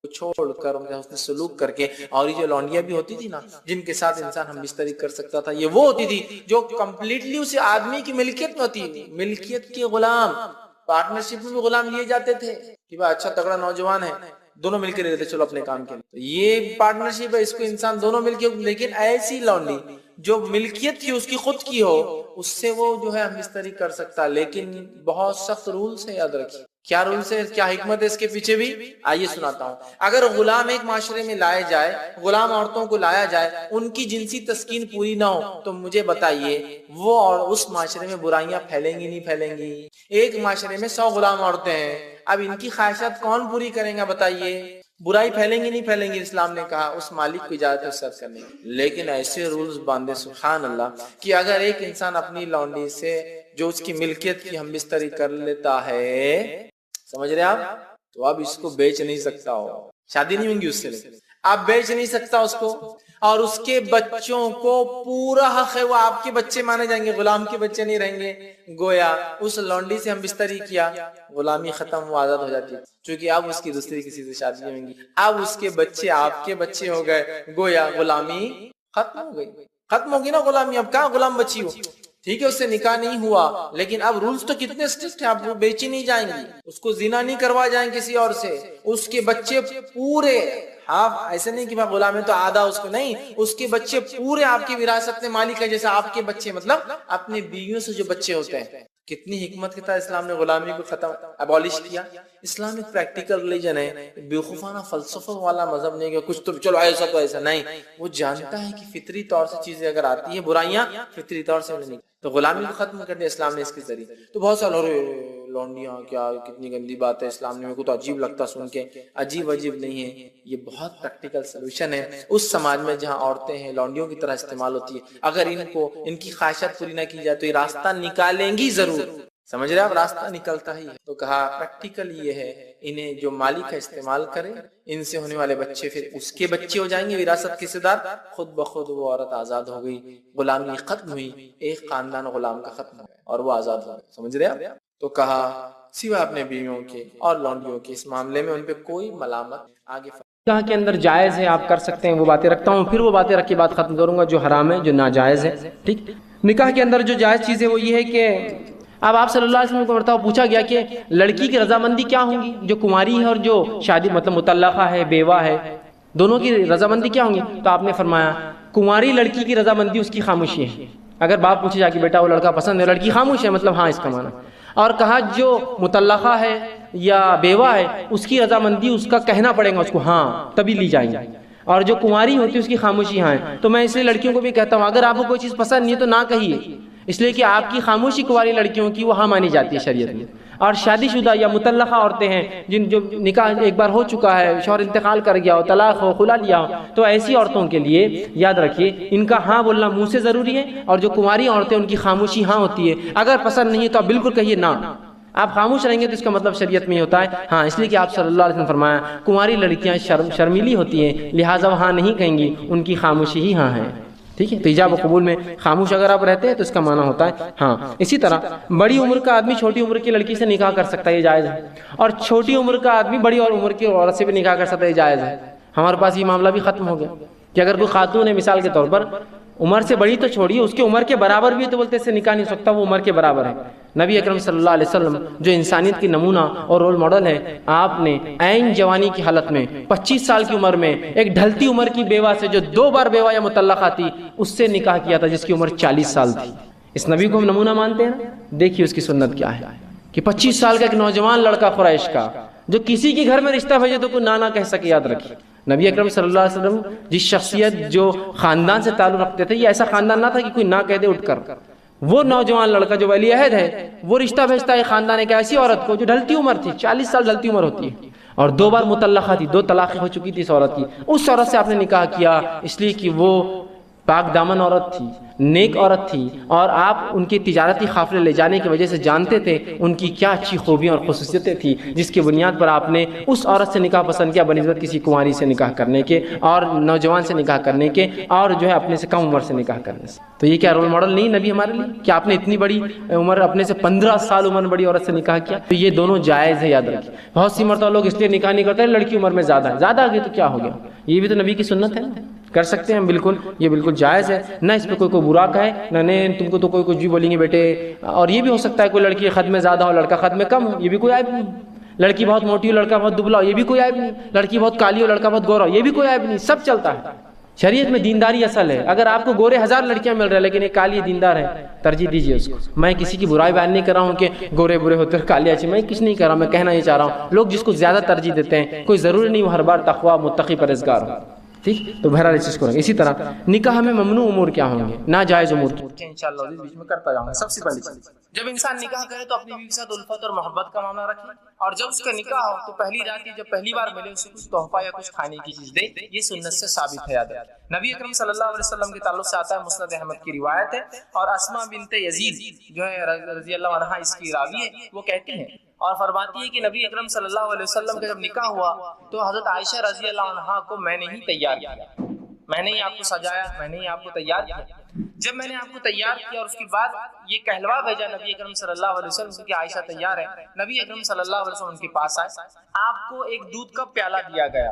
چھوڑ کر ان کا حسن سلوک کر کے. اور یہ جو لونڈیاں بھی ہوتی تھی نا جن کے ساتھ انسان ہم بستری کر سکتا تھا، یہ وہ ہوتی تھی جو کمپلیٹلی اسے آدمی کی ملکیت میں ہوتی، ملکیت کے غلام. پارٹنرشپ میں بھی غلام لیے جاتے تھے کہ بھائی اچھا تگڑا نوجوان ہے، دونوں مل کے رہتے چلو اپنے کام کے لیے. یہ پارٹنرشپ ہے، اس کو انسان دونوں مل کے. لیکن ایسی لونڈی جو ملکیت کی اس کی خود کی ہو، اس سے وہ جو ہے ہم بستری کر سکتا. لیکن بہت سخت رولز ہے، یاد رکھیے. کیا رولز ہے، کیا حکمت ہے اس کے پیچھے بھی، آئیے سناتا ہوں. اگر غلام ایک معاشرے میں لائے جائے، غلام عورتوں کو لایا جائے، ان کی جنسی تسکین پوری نہ ہو تو مجھے بتائیے وہ اور اس معاشرے میں برائیاں پھیلیں گی نہیں پھیلیں گی؟ ایک معاشرے میں 100 غلام عورتیں ہیں، اب ان کی خواہشات کون پوری کریں گا بتائیے؟ برائی پھیلیں گی نہیں پھیلیں گی؟ اسلام نے کہا اس مالک کو اجازت ہے اس کرنے کی. لیکن ایسے رولز باندھے سبحان اللہ کہ اگر ایک انسان اپنی لونڈی سے جو اس کی ملکیت کی ہم بستری کر لیتا ہے، سمجھ رہے آپ، تو اب اس کو بیچ نہیں سکتا ہو، شادی نہیں ہوں گی اس سے، آپ بیچ نہیں سکتا اس کو. اور اس کے بچوں کو پورا حق ہے، وہ آپ کے بچے مانے جائیں گے، غلام کے بچے نہیں رہیں گے. گویا اس لونڈی سے ہم بستری کیا، غلامی ختم، وہ آزاد ہو جاتی. چونکہ اب اس کی دوسری کسی سے شادی نہیں ہوگی، اب اس کے بچے آپ کے بچے ہو گئے، گویا غلامی ختم ہو گئی. ختم ہوگی نا غلامی، اب کہاں غلام بچی ہو. ٹھیک ہے اس سے نکاح نہیں ہوا، لیکن اب رولز تو کتنے اسٹرکٹ ہیں، اب وہ بیچی نہیں جائیں گی، اس کو زنا نہیں کروا جائیں کسی اور سے. اس کے بچے پورے ایسے نہیں کہ میں غلام ہے تو آدھا اس کو نہیں، اس کے بچے پورے آپ کی وراثت میں مالک ہے، جیسے آپ کے بچے مطلب اپنے بیویوں سے جو بچے ہوتے ہیں. کتنی حکمت کے ساتھ اسلام نے غلامی کو ختم ابالش کیا. اسلام ایک پریکٹیکل ریلیجن ہے، بیوقوفانہ فلسفہ والا مذہب نہیں کہ کچھ تو چلو ایسا تو ایسا نہیں. وہ جانتا ہے کہ فطری طور سے چیزیں اگر آتی ہیں برائیاں فطری طور سے نہیں، تو غلامی کو ختم کر دیا اسلام نے اس کے ذریعے. تو بہت سال لونڈیاں کیا کتنی گندی بات ہے اسلام نے، میرے کو تو عجیب لگتا سن کے. عجیب نہیں ہے، یہ بہت پریکٹیکل سولوشن ہے. اس سماج میں جہاں عورتیں ہیں لونڈیوں کی طرح استعمال ہوتی ہے، اگر ان کو ان کی خواہشات پوری نہ کی جائے تو یہ راستہ نکالیں گی ضرور. سمجھ رہے آپ، راستہ نکلتا ہی ہے. تو کہا پریکٹیکل یہ ہے، انہیں جو مالک ہے استعمال کرے، ان سے ہونے والے بچے پھر اس کے بچے ہو جائیں گے وراثت کے حصے دار. خود بخود وہ عورت آزاد ہو گئی، غلامی ختم ہوئی، ایک خاندان غلام کا ختم ہو گیا اور وہ آزاد ہو گئے. سمجھ رہے آپ. تو کہا سوا اپنے بیویوں کے اور لونڈیوں کے اس معاملے میں ان پہ کوئی ملامت آگے نکاح کے اندر جائز ہے، آپ کر سکتے ہیں، وہ باتیں رکھتا ہوں، پھر وہ باتیں رکھ کے بات ختم کروں گا جو حرام ہے جو ناجائز ہے. ٹھیک، نکاح کے اندر جو جائز چیز ہے وہ یہ ہے کہ اب آپ صلی اللہ علیہ وسلم کو مرتبہ پوچھا گیا کہ لڑکی کی رضامندی کیا ہوں گی، جو کماری ہے اور جو شادی مطلب مطلقہ ہے، بیوہ ہے، دونوں کی رضامندی کیا ہوں گی؟ تو آپ نے فرمایا کماری لڑکی کی رضامندی اس کی خاموشی ہے. اگر باپ پوچھے جا کہ بیٹا وہ لڑکا پسند ہے، لڑکی خاموش ہے، مطلب ہاں اس کا معنی. اور کہا جو مطلقہ ہے یا بیوہ ہے اس کی رضامندی اس کا کہنا پڑے گا اس کو، ہاں تبھی لی جائیں گی. اور جو کماری ہوتی ہے اس کی خاموشی ہاں ہے. تو میں اس لیے لڑکیوں کو بھی کہتا ہوں اگر آپ کو کوئی چیز پسند نہیں ہے تو نہ کہیے، اس لیے کہ آپ کی خاموشی کماری لڑکیوں کی وہ ہاں مانی جاتی ہے شریعت میں. اور شادی شدہ یا مطلقہ عورتیں ہیں جن جو نکاح ایک بار ہو چکا ہے، شوہر انتقال کر گیا ہو، طلاق ہو، خلا لیا ہو، تو ایسی عورتوں کے لیے یاد رکھیے ان کا ہاں بولنا منہ سے ضروری ہے، اور جو کماری عورتیں ان کی خاموشی ہاں ہوتی ہے. اگر پسند نہیں ہے تو آپ بالکل کہیے نہ، آپ خاموش رہیں گے تو اس کا مطلب شریعت میں ہی ہوتا ہے ہاں. اس لیے کہ آپ صلی اللہ علیہ وسلم نے فرمایا کماری لڑکیاں شرمیلی ہوتی ہیں، لہٰذا وہ ہاں نہیں کہیں گی، ان کی خاموشی ہی ہاں ہے. ٹھیک ہے، تو ایجاب و قبول میں خاموش اگر آپ رہتے ہیں تو اس کا معنی ہوتا ہے ہاں. اسی طرح بڑی عمر کا آدمی چھوٹی عمر کی لڑکی سے نکاح کر سکتا ہے، یہ جائز ہے. اور چھوٹی عمر کا آدمی بڑی اور عمر کی عورت سے بھی نکاح کر سکتا ہے، یہ جائز ہے. ہمارے پاس یہ معاملہ بھی ختم ہو گیا کہ اگر کوئی خاتون ہے مثال کے طور پر عمر سے بڑی تو چھوڑیے، اس کے عمر کے برابر بھی ہے تو بولتے اس سے نکاح نہیں ہو سکتا، وہ عمر کے برابر ہے. نبی اکرم صلی اللہ علیہ وسلم جو انسانیت کی نمونہ اور رول ماڈل ہے، آپ نے عین جوانی کی حالت میں 25 سال کی عمر میں ایک ڈھلتی عمر کی بیوہ سے جو 2 بار بیوہ یا مطلقہ تھی اس سے نکاح کیا تھا جس کی عمر 40 سال تھی. اس نبی کو ہم نمونہ مانتے ہیں نا. دیکھیے اس کی سنت کیا ہے کہ 25 سال کا ایک نوجوان لڑکا قریش کا جو کسی کے گھر میں رشتہ بھیجے تو کوئی نہ کہہ سکے. یاد رکھیے نبی اکرم صلی اللہ علیہ وسلم جس شخصیت جو خاندان سے تعلق رکھتے تھے، یہ ایسا خاندان نہ تھا کہ کوئی نہ کہہ دے اٹھ کر. وہ نوجوان لڑکا جو ولی عہد ہے وہ رشتہ بھیجتا ہے خاندان ایک ایسی عورت کو جو ڈھلتی عمر تھی، 40 سال ڈھلتی عمر ہوتی ہے، اور 2 بار مطلقہ تھی، 2 طلاقیں ہو چکی تھی اس عورت کی. اس عورت سے آپ نے نکاح کیا اس لیے کہ وہ پاک دامن عورت تھی، نیک عورت تھی، اور آپ ان کی تجارتی قافلے لے جانے کی وجہ سے جانتے تھے ان کی کیا اچھی خوبیاں اور خصوصیتیں تھیں، جس کی بنیاد پر آپ نے اس عورت سے نکاح پسند کیا بنسبت کسی کنواری سے نکاح کرنے کے، اور نوجوان سے نکاح کرنے کے، اور جو ہے اپنے سے کم عمر سے نکاح کرنے سے۔ تو یہ کیا رول ماڈل نہیں نبی ہمارے لیے کہ آپ نے اتنی بڑی عمر، اپنے سے 15 سال عمر بڑی عورت سے نکاح کیا؟ تو یہ دونوں جائز ہے، یاد رکھیے۔ بہت سی مرتبہ لوگ اس لیے نکاح نہیں کرتے لڑکی عمر میں زیادہ ہے، زیادہ آگے تو کیا ہو گیا، یہ بھی تو نبی کی سنت ہے نا، کر سکتے ہیں بالکل، یہ بالکل جائز ہے، نہ اس پہ کوئی برا کہے، نہ تم کو تو کوئی کچھ بھی بولیں گے بیٹے۔ اور یہ بھی ہو سکتا ہے کوئی لڑکی خد میں زیادہ ہو، لڑکا خد میں کم ہو، یہ بھی کوئی عیب نہیں۔ لڑکی بہت موٹی ہو، لڑکا بہت دبلا ہو، یہ بھی کوئی عیب نہیں۔ لڑکی بہت کالی ہو، لڑکا بہت گورا ہو، یہ بھی کوئی عیب نہیں، سب چلتا ہے۔ شریعت میں دینداری اصل ہے۔ اگر آپ کو گورے 1000 لڑکیاں مل رہے ہیں لیکن ایک کالی دیندار ہے، ترجیح دیجیے اس کو۔ میں کسی کی برائی بیان نہیں کر رہا ہوں کہ گورے برے ہوتے ہیں کالی اچھی، میں کچھ نہیں کر رہا، میں کہنا یہ چاہ رہا ہوں لوگ جس کو زیادہ ترجیح دیتے ہیں کوئی ضروری نہیں وہ ہر بار تقویٰ متقی پرہیزگار ہو، ٹھیک؟ تو بہرحال اس چیز کو رکھیں۔ اسی طرح نکاح میں ممنوع امور کیا ہوں گے، ناجائز امور کیا؟ انشاءاللہ اس بیچ میں کرتا جاؤں گا۔ سب سے پہلی چیز، جب انسان نکاح کرے تو اپنی بیوی کے ساتھ الفت اور محبت کا معاملہ رکھے، اور جب اس کا نکاح ہو تو پہلی رات جب پہلی بار ملے اسے کچھ تحفہ یا کچھ کھانے کی چیز دے، یہ سنت سے ثابت ہے۔ یاد ہے نبی اکرم صلی اللہ علیہ وسلم کے تعلق سے آتا ہے، مسند احمد کی روایت ہے، اور اسماء بنت یزید جو ہے رضی اللہ عنہا اس کی راوی ہے، وہ کہتی ہیں اور فرماتی ہے کہ نبی اکرم صلی اللہ علیہ وسلم کا جب نکاح ہوا تو حضرت عائشہ رضی اللہ عنہا کو میں نے ہی تیار کیا، میں نے ہی آپ کو سجایا، میں نے ہی آپ کو تیار کیا۔ جب میں نے آپ کو تیار کیا اور اس کے بعد یہ کہلوا بھیجا نبی اکرم صلی اللہ علیہ وسلم کہ عائشہ تیار ہے، نبی اکرم صلی اللہ علیہ وسلم ان کے پاس آئے، آپ کو ایک دودھ کا پیالہ دیا گیا،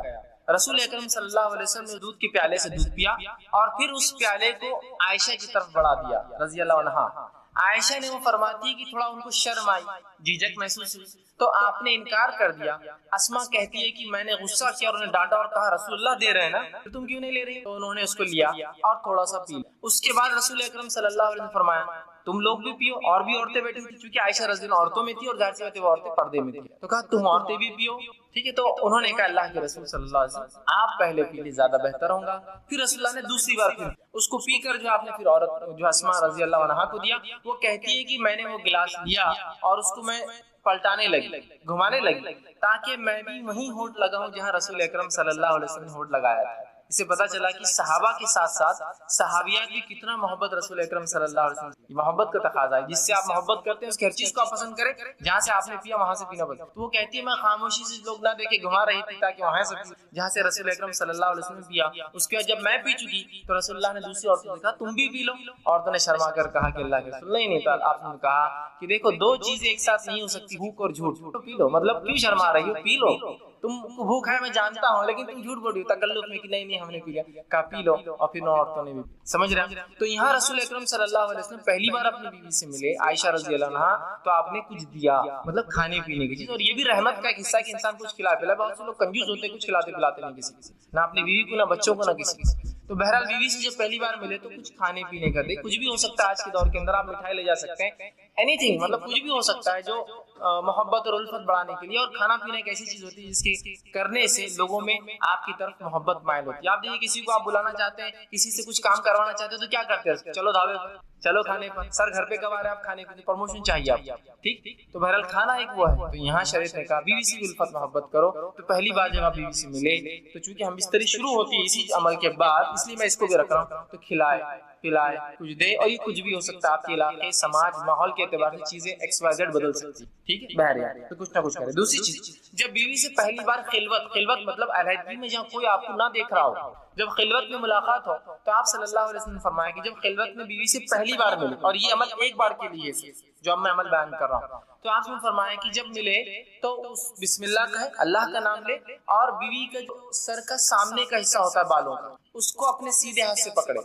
رسول اکرم صلی اللہ علیہ وسلم نے دودھ کے پیالے سے دودھ پیا اور پھر اس پیالے کو عائشہ کی طرف بڑھا دیا رضی اللہ عنہا۔ عائشہ نے وہ فرماتی ہے کہ تھوڑا ان کو شرم آئی، جھجک محسوس ہوئی، تو آپ نے انکار کر دیا۔ اسما کہتی ہے کہ میں نے غصہ کیا اور انہیں ڈانٹا اور کہا رسول اللہ دے رہے ہیں نا، تم کیوں نہیں لے رہی؟ تو انہوں نے اس کو لیا اور تھوڑا سا پی۔ اس کے بعد رسول اکرم صلی اللہ علیہ وسلم فرمایا تم لوگ بھی پیو، اور بھی عورتیں بیٹھی تھی چونکہ عائشہ رضی اللہ عورتوں میں تھی اور ظاہر سی بات ہے وہ عورتیں پردے میں تھی، تو کہا تم عورتیں بھی پیو، ٹھیک ہے؟ تو انہوں نے کہا اللہ کے رسول صلی اللہ علیہ وسلم آپ پہلے پی لیں زیادہ بہتر ہوگا۔ پھر رسول اللہ نے دوسری بار پھر اس کو پی کر جو آپ نے پھر عورت جو اسماء رضی اللہ عنہا کو دیا، وہ کہتی ہے کہ میں نے وہ گلاس لیا اور اس کو میں پلٹانے لگی، گھمانے لگی، تاکہ میں بھی وہیں ہونٹ لگاؤں جہاں رسول اکرم صلی اللہ علیہ وسلم نے ہونٹ لگایا تھا۔ اسے پتا چلا کہ صحابہ کے ساتھ ساتھ صحابیات بھی کتنا محبت رسول اکرم صلی اللہ علیہ وسلم کی محبت کا تقاضا ہے، جس سے آپ محبت کرتے ہیں اس کی ہر چیز کو آپ پسند کریں، جہاں سے آپ نے پیا وہاں سے پینا پڑتا۔ تو وہ کہتی ہے میں خاموشی سے لوگ نہ دیکھے گھما رہی تھی تاکہ وہاں سے جہاں سے رسول اکرم صلی اللہ علیہ وسلم پیا۔ اس کے بعد جب میں پی چکی تو رسول اللہ نے دوسری عورتوں سے کہا تم بھی پی لو، عورتوں نے شرما کر کہا کہ اللہ کے رسول نہیں تو آپ نے کہا کہ دیکھو دو چیزیں ایک ساتھ نہیں ہو سکتی، بھوک اور جھوٹ، تو پی لو، مطلب کیوں شرما رہی ہو، پی لو، تم کو بھوک ہے میں جانتا ہوں لیکن تم جھوٹ بول رہی ہو تکلف میں کہ نہیں ہم نے پی لیا، کہا پی لو، اور پھر عورتوں نے بھی، سمجھ رہے ہیں؟ تو یہاں رسول اکرم صلی اللہ علیہ وسلم پہلی بار اپنی بیوی سے ملے عائشہ رضی اللہ عنہا، تو آپ نے کچھ دیا، مطلب کھانے پینے کی چیز، اور یہ بھی رحمت کا ایک حصہ کہ انسان کچھ کھلا پلا۔ بہت سے لوگ کنجوس ہوتے ہیں، کچھ کھلاتے پلاتے نہیں کسی کو، نہ اپنی بیوی کو، نہ بچوں کو، نہ کسی کو۔ تو بہرحال بیوی سے جب پہلی بار ملے تو کچھ کھانے پینے کا دے، کچھ بھی ہو سکتا ہے، آج کے دور کے اندر آپ مٹھائی لے جا سکتے ہیں، اینی تھنگ، مطلب کچھ بھی ہو سکتا ہے جو محبت اور الفت بڑھانے کے لیے۔ اور کھانا پینا ایک ایسی چیز ہوتی ہے جس کے کرنے سے لوگوں میں آپ کی طرف محبت مائل ہوتی ہے۔ آپ دیکھیے کسی کو آپ بلانا چاہتے ہیں، کسی سے کچھ کام کروانا چاہتے ہیں تو کیا کرتے ہیں؟ چلو دعوے پر، چلو کھانے پر، سر گھر پہ کما رہے ہیں آپ کھانے پہ، پروموشن چاہیے آپ، ٹھیک؟ تو بہرحال کھانا ایک وہ ہے۔ تو یہاں شریعت نے کہا بیوی سے الفت محبت کرو، تو پہلی بار جب آپ بیوی سے ملے تو چونکہ ہم بستری شروع ہوتی ہے اسی عمل کے بعد، اس لیے میں اس کو بھی رکھ رہا ہوں، تو کھلائے پلائے کچھ دے، اور یہ کچھ بھی ہو سکتا ہے آپ کے علاقے سماج ماحول کے اعتبار سے چیزیں ایکس وائی زیڈ بدل سکتی، ٹھیک ہے؟ بہرحال تو کچھ نہ کچھ کرے۔ دوسری چیز، جب بیوی سے پہلی بار خلوت مطلب علیحدگی میں جہاں کوئی آپ کو نہ دیکھ رہا ہو، جب خلوت میں ملاقات ہو تو آپ صلی اللہ علیہ وسلم نے فرمایا کہ جب خلوت میں بیوی سے پہلی بار ملے، اور یہ عمل ایک بار کے لیے جو اب میں عمل بیان کر رہا ہوں، تو آپ نے فرمایا کہ جب ملے تو بسم اللہ کہے، اللہ کا نام لے، اور بیوی کا جو سر کا سامنے کا حصہ ہوتا ہے بالوں کا، اس کو اپنے سیدھے ہاتھ سے پکڑے،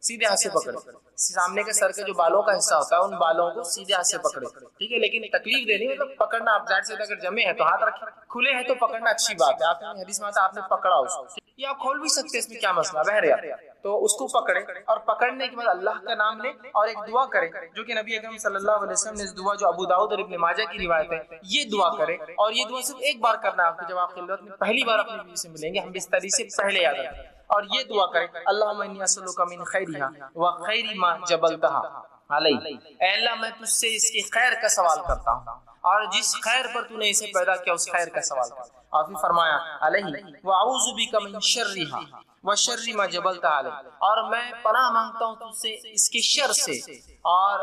سیدھے ہاتھ سے پکڑے، سامنے کا سر کا جو بالوں کا حصہ ہوتا ہے ان بالوں کو سیدھے ہاتھ سے پکڑے، ٹھیک ہے؟ لیکن تکلیف دینی مطلب پکڑنا، آپ ظاہر سے اگر جمے ہیں تو ہاتھ رکھیں، کھلے ہیں تو پکڑنا اچھی بات ہے، آپ نے حدیث میں آتا ہے آپ نے پکڑا اس کو، یا آپ کھول بھی سکتے ہیں، اس میں کیا مسئلہ بہرحال۔ تو اس کو پکڑے اور پکڑنے کے بعد اللہ کا نام لے اور ایک دعا کرے، جو کہ نبی اکرم صلی اللہ علیہ وسلم نے اس دعا جو ابو داؤد اور ابن ماجہ کی روایت ہے، یہ دعا کرے، اور یہ دعا صرف ایک بار کرنا ہے آپ کو جب آپ خلوت میں پہلی بار اپنی بیوی سے ملیں گے، ہم بستری سے پہلے یاد رکھیں، اور یہ دعا کرے اللہم انی اسألک من خیرہا وخیر ما جبلتہا علیہ، اے اللہ میں تجھ سے اس کے خیر کا سوال کرتا ہوں اور جس خیر پر تو نے اسے پیدا کیا اس خیر کا سوال کر. اور پھر فرمایا علیہ واعوذ بک من شرھا وشر ما جبلت علیہ، اور میں پناہ مانگتا ہوں تجھ سے اس کے شر سے، اور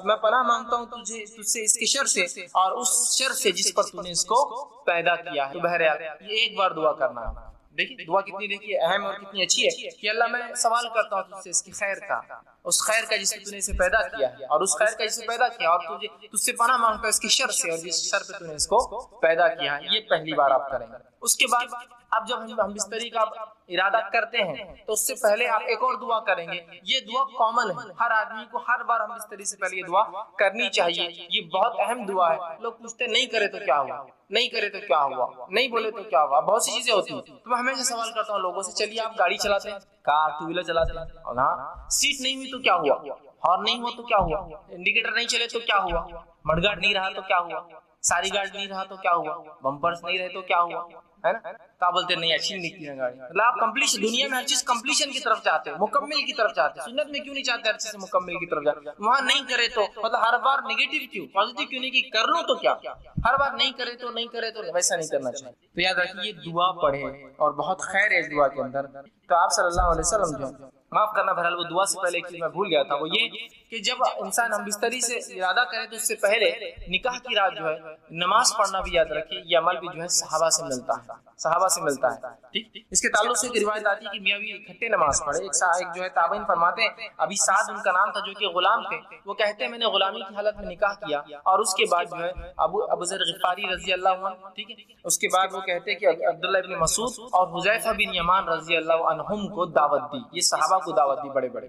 میں پناہ مانگتا ہوں تجھ سے اس کے شر سے اور اس شر سے جس پر تو نے اس کو پیدا کیا ہے. تو بہرحال یہ ایک بار دعا کرنا ہے. دیکھیے دعا کتنی دیکھیے اہم اور کتنی اچھی ہے کہ اللہ میں سوال کرتا ہوں تجھ سے اس کی خیر کا، اس خیر کا جس سے تو نے اسے پیدا کیا ہے، اور اس خیر کا جس سے پیدا کیا، اور تجھ سے پناہ مانگتا ہے اس کی شر سے اور جس شر پہ تو نے اس کو پیدا کیا ہے. یہ پہلی بار آپ کریں گے. اس کے بعد اب جب ہم بستری کا ارادہ کرتے ہیں تو اس سے پہلے آپ ایک اور دعا کریں گے. یہ دعا کامن ہے، ہر آدمی کو ہر بار ہم بستری سے پہلے یہ دعا کرنی چاہیے. یہ بہت اہم دعا ہے. لوگ پوچھتے نہیں کرے تو کیا ہوا، نہیں کرے تو کیا ہوا، نہیں بولے تو کیا ہوا، بہت سی چیزیں ہوتی ہیں. تو میں ہمیشہ سوال کرتا ہوں لوگوں سے، چلیے آپ گاڑی چلاتے ہیں، کار ٹو ویلر چلاتے ہیں، اور ہاں سیٹ نہیں ہوئی تو کیا ہوا، ہارن نہیں ہوا تو کیا ہوا، انڈیکیٹر نہیں چلے تو کیا ہوا، مڈ گارڈ نہیں رہا تو کیا ہوا، ساری گارڈ نہیں رہا تو کیا ہوا، بمپرس نہیں رہے تو کیا ہوا، ہے نا. تو بولتے نہیں اچھی نہیں نکلی ہے گاڑی. مطلب آپ کمپلیشن، دنیا میں ہر چیز کمپلیشن کی طرف چاہتے ہیں، مکمل کی طرف چاہتے ہیں. سنت میں کیوں نہیں چاہتے ہر چیز مکمل کی طرف جاتے؟ وہاں نہیں کرے تو مطلب ہر بار نیگیٹو کیوں، پازیٹیو کیوں نہیں کہ کر لوں تو کیا، ہر بار نہیں کرے تو نہیں کرے تو ویسا نہیں کرنا چاہیے. تو یاد رکھیے یہ دعا پڑھے اور بہت خیر ہے اس دعا کے اندر. تو آپ صلی اللہ علیہ وسلم جو معاف کرنا بہرحال وہ دعا سے پہلے ایک چیز میں بھول گیا تھا، وہ یہ کہ جب انسان ہم بستری سے ارادہ کرے تو اس سے پہلے نکاح کی رات جو ہے نماز پڑھنا بھی یاد رکھیے. یہ عمل بھی جو ہے صحابہ سے ملتا ہے، صحابہ سے ملتا ہے. ٹھیک، اس کے تعلق سے ایک روایت آتی ہے کہ میاں بھی اکٹھے نماز پڑھے. ایک جو ہے تابعین فرماتے ہیں، ابھی سعد ان کا نام تھا جو کہ غلام تھے، وہ کہتے ہیں میں نے غلامی کی حالت میں نکاح کیا اور اس کے بعد جو ہے ابو ذر غفاری رضی اللہ عنہ، ٹھیک ہے، اس کے بعد وہ کہتے ہیں کہ عبداللہ ابن مسعود اور حذیفہ بن یمان رضی اللہ عنہم کو دعوت دی. یہ صحابہ کو دعوت دی بڑے بڑے.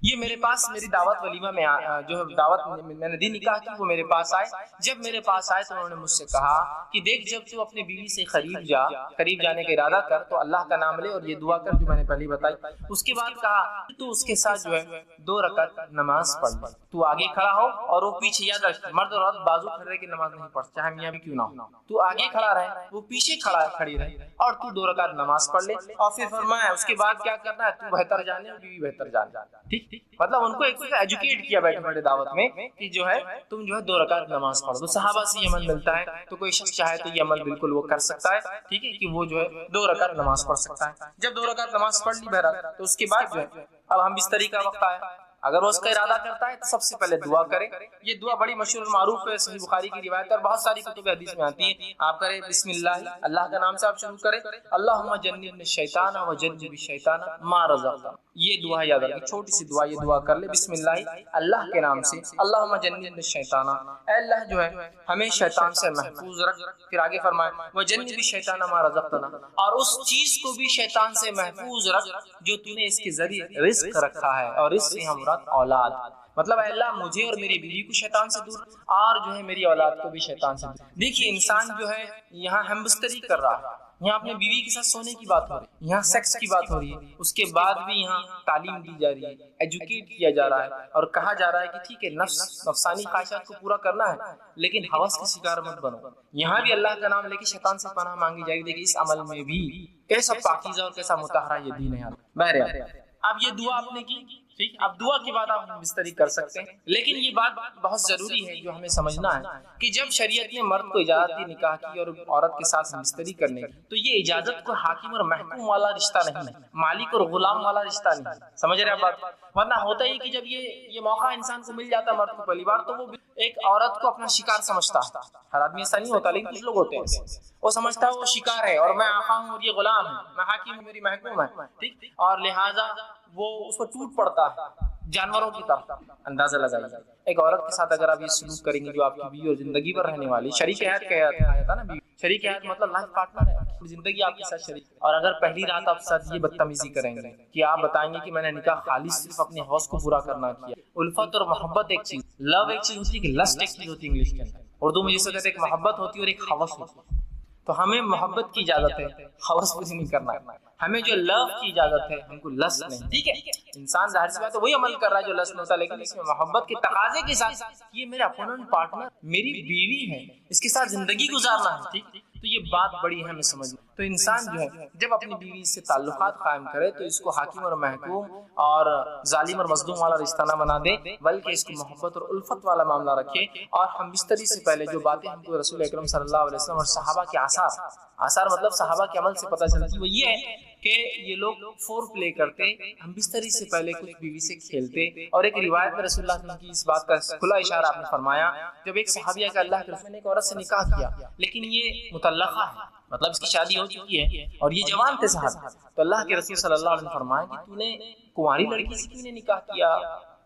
یہ میرے پاس میری دعوت ولیمہ میں جو دعوت میں نے دی نکاح کی، وہ میرے پاس آئے. جب میرے پاس آئے تو انہوں نے مجھ سے کہا کہ دیکھ جب تو اپنے بیوی سے قریب جانے کا ارادہ کر تو اللہ کا نام لے اور یہ دعا کر جو میں نے پہلے بتائی. اس کے بعد کہا تو اس کے ساتھ جو ہے 2 رکعت نماز پڑھ لے. تو آگے کھڑا ہو اور وہ پیچھے. یاد رکھ مرد اور عورت بازو کھڑے کے نماز نہیں پڑھ، چاہے میاں بھی کیوں نہ ہو. تو آگے کھڑا رہے، وہ پیچھے کھڑی رہے اور تو 2 رکعت نماز پڑھ لے. اور پھر فرمایا اس کے بعد کیا کرنا ہے، تو بہتر جانے اور بیوی بہتر جانے. ٹھیک، مطلب ان کو ایک ایجوکیٹ کیا بیٹھے بیٹھے دعوت میں کہ جو ہے تم جو ہے 2 رکعت نماز پڑھو. تو صحابہ سے یہ عمل ملتا ہے. تو کوئی شخص چاہے تو یہ عمل بالکل وہ کر سکتا ہے. ٹھیک ہے، کہ وہ جو ہے 2 رکعت نماز پڑھ سکتا ہے. جب 2 رکعت نماز پڑھ لی بہرحال تو اس کے بعد جو ہے اب ہم بستری کا وقت آیا. اگر وہ اس کا ارادہ کرتا ہے تو سب سے پہلے دعا کرے. یہ دعا بڑی مشہور اور معروف ہے، صحیح بخاری کی روایت اور بہت ساری کتب حدیث میں آتی ہے. آپ کریں بسم اللہ، اللہ کا نام سے آپ شروع کریں. اللہم جنبنا الشیطان وجنب الشیطان ما رزقتنا. یہ دعا یاد رکھیں، چھوٹی سی دعا. یہ دعا کر لے بسم اللہ، اللہ کے نام سے. اللہم جنبنا الشیطان، اے اللہ جو ہے ہمیں شیطان سے محفوظ رکھ. پھر آگے فرمایا وجنب الشیطان ما رزقتنا، اور اس چیز کو بھی شیطان سے محفوظ رکھ جو تو نے اس کے ذریعے رزق رکھا ہے، اور اس سے ہم اولاد. مطلب اے اللہ مجھے اور میری بیوی کو شیطان سے دور، اور جو ہے میری اولاد کو بھی شیطان سے دور. دیکھیے انسان جو ہے یہاں ہم بستری کر رہا ہے، یہاں اپنے بیوی کے ساتھ سونے کی بات ہو رہی ہے، یہاں سیکس کی بات ہو رہی ہے. اس کے بعد بھی یہاں تعلیم دی جا رہی ہے، ایجوکیٹ کیا جا رہا ہے اور کہا جا رہا ہے کہ ٹھیک ہے نفسانی خواہشات کو پورا کرنا ہے لیکن ہوس کے شکار مت بنو. یہاں بھی اللہ کا نام لے کے شیطان سے پناہ مانگی جائے گی. دیکھیے اس عمل میں بھی کیسا پاکیزہ اور کیسا مطہرہ یہ دین ہے. بہرحال اب یہ دعا آپ نے کی، ٹھیک، اب دعا کے بعد آپ بستری کر سکتے ہیں. لیکن یہ بات بہت ضروری ہے جو ہمیں سمجھنا ہے کہ جب شریعت نے مرد کو اجازت دی نکاح کی اور عورت کے ساتھ بستری کرنے کی، تو یہ اجازت کو حاکم اور محکوم والا رشتہ نہیں ہے، مالک اور غلام والا رشتہ نہیں ہے. سمجھ رہے ہیں بات؟ ورنہ ہوتا ہی کہ جب یہ موقع انسان کو مل جاتا مرد کو پہلی بار تو وہ ایک عورت کو اپنا شکار سمجھتا ہے. ہر آدمی ایسا نہیں ہوتا لیکن کچھ لوگ ہوتے ہیں، وہ سمجھتا ہے وہ شکار ہے اور میں آقا ہوں اور یہ غلام ہے، میں حاکم ہوں میری محکوم ہے. ٹھیک، اور لہٰذا وہ اس کو ٹوٹ پڑتا ہے جانوروں کی طرح. اندازہ لگائیے ایک عورت کے ساتھ اگر آپ یہ سلوک کریں گے جو آپ کی بیوی اور زندگی پر رہنے والی شریک حیات آیا تھا نا، شریک حیات مطلب لائف پارٹنر ہے، زندگی آپ کے ساتھ شریک. اور اگر پہلی رات آپ ساتھ یہ بدتمیزی کریں گے کہ آپ بتائیں گے کہ میں نے نکاح خالص صرف اپنے ہوس کو پورا کرنا کیا. الفت اور محبت ایک چیز، لو ایک چیز ہوتی ہے کہ لسٹ ایک چیز ہوتی ہے انگلش کے اندر. اردو میں جسے کہتے ہیں ایک محبت ہوتی ہے اور ایک ہوس ہوتی ہے. تو ہمیں محبت کی اجازت ہے، ہوس پوری نہیں کرنا ہے. ہمیں جو لو کی اجازت ہے، ہم کو لس نہیں. ٹھیک ہے، انسان ظاہر سی بات ہے وہی عمل کر رہا ہے جو لس میں ہوتا ہے، لیکن اس میں محبت کے تقاضے کے ساتھ یہ میرا اپوننٹ پارٹنر میری بیوی ہے، اس کے ساتھ زندگی گزارنا ہے. ٹھیک، تو یہ بات بڑی ہے ہمیں سمجھنا. تو انسان جو ہے جب اپنی بیوی سے تعلقات قائم کرے تو اس کو حاکم اور محکوم اور ظالم اور مظلوم والا رشتہ نہ بنا دے، بلکہ اس کو محبت اور الفت والا معاملہ رکھے۔ اور ہم بستری سے پہلے جو باتیں ہم کو رسول اکرم صلی اللہ علیہ وسلم اور صحابہ کے آثار مطلب صحابہ کے عمل سے پتہ چلتی، وہ یہ ہے کہ یہ لوگ فور پلے کرتے، ہم بستری سے پہلے کچھ بیوی سے کھیلتے۔ اور ایک روایت میں رسول اللہ صلی اللہ علیہ وسلم کی اس بات کا کھلا اشارہ آپ نے فرمایا، جب ایک صحابیہ کا اللہ کے رسول نے ایک عورت سے نکاح کیا لیکن یہ مطلقہ ہے، مطلب اس کی شادی ہو چکی ہے اور یہ جوان تھے صحابہ، تو اللہ کے رسول صلی اللہ علیہ وسلم نے فرمایا کہ تو نے کنواری لڑکی سے کیوں نے نکاح کیا